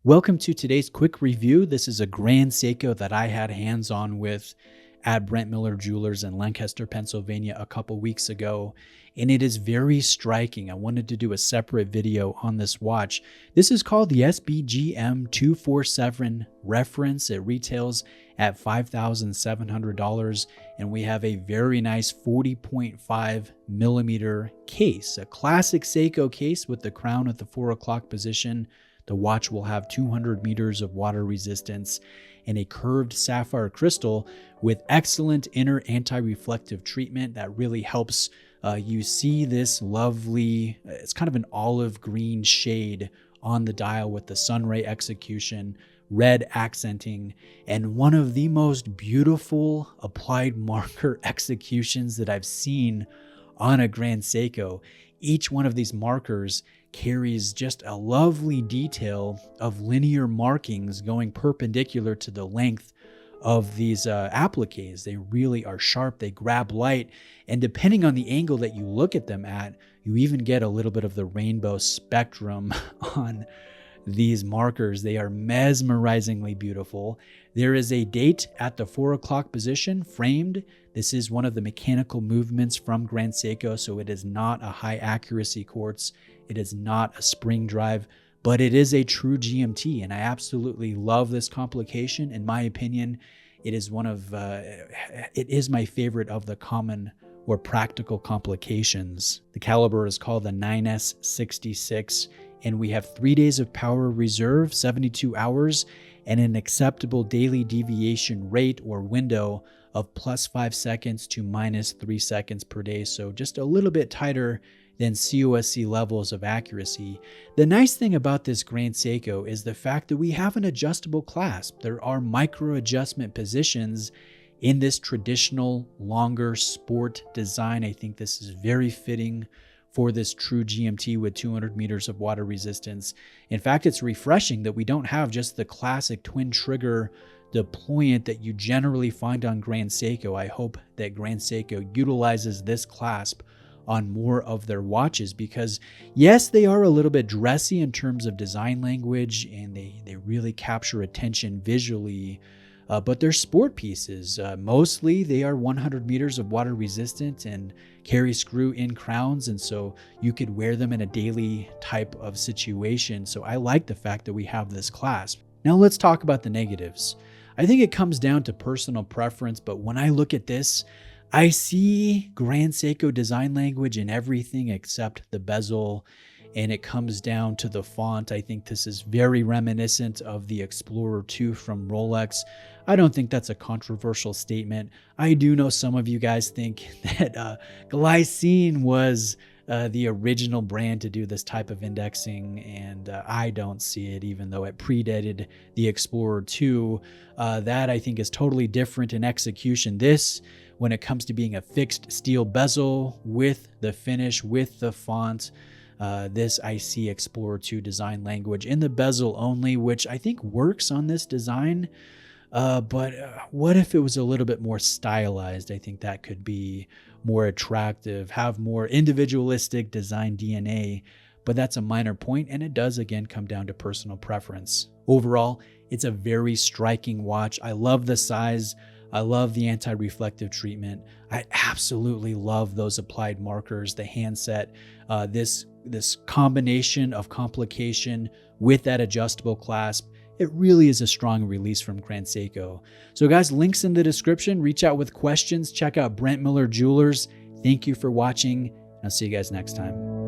Welcome to today's quick review. This is a Grand Seiko that I had hands-on with at Brent Miller Jewelers in Lancaster, Pennsylvania a couple weeks ago, and it is very striking. I wanted to do a separate video on this watch. This is called the SBGM247 reference. It retails at $5,700, and we have a very nice 40.5 millimeter case, a classic Seiko case with the crown at the 4 o'clock position. The watch will have 200 meters of water resistance and a curved sapphire crystal with excellent inner anti-reflective treatment that really helps you see this lovely, it's kind of an olive green shade on the dial with the sunray execution, red accenting, and one of the most beautiful applied marker executions that I've seen on a Grand Seiko. Each one of these markers carries just a lovely detail of linear markings going perpendicular to the length of these appliques. They really are sharp, they grab light, and depending on the angle that you look at them at, you even get a little bit of the rainbow spectrum on these markers. They are mesmerizingly beautiful. There is a date at the 4 o'clock position framed. This is one of the mechanical movements from Grand Seiko, so it is not a high accuracy quartz. It is not a spring drive, but it is a true GMT, and I absolutely love this complication. In my opinion, it is it is my favorite of the common or practical complications. The caliber is called the 9S66, and we have 3 days of power reserve, 72 hours, and an acceptable daily deviation rate or window of +5 seconds to -3 seconds per day. So just a little bit tighter than COSC levels of accuracy. The nice thing about this Grand Seiko is the fact that we have an adjustable clasp. There are micro adjustment positions in this traditional longer sport design. I think this is very fitting for this true GMT with 200 meters of water resistance. In fact, it's refreshing that we don't have just the classic twin trigger deployant that you generally find on Grand Seiko. I hope that Grand Seiko utilizes this clasp on more of their watches because, yes, they are a little bit dressy in terms of design language and they really capture attention visually, but they're sport pieces. Mostly they are 100 meters of water resistant and carry screw-in crowns, and so you could wear them in a daily type of situation. So I like the fact that we have this clasp. Now let's talk about the negatives. I think it comes down to personal preference, but when I look at this, I see Grand Seiko design language in everything except the bezel, and it comes down to the font. I think this is very reminiscent of the Explorer II from Rolex. I don't think that's a controversial statement. I do know some of you guys think that Glycine was the original brand to do this type of indexing, and I don't see it, even though it predated the Explorer II. That I think is totally different in execution. This, when it comes to being a fixed steel bezel with the finish, with the font, this I see Explorer II design language in the bezel only, which I think works on this design. But what if it was a little bit more stylized? I think that could be more attractive, have more individualistic design DNA, but that's a minor point, and it does again come down to personal preference. Overall, it's a very striking watch. I love the size. I love the anti-reflective treatment. I absolutely love those applied markers, the handset, this combination of complication with that adjustable clasp. It really is a strong release from Grand Seiko. So guys, links in the description. Reach out with questions. Check out Brent Miller Jewelers. Thank you for watching. I'll see you guys next time.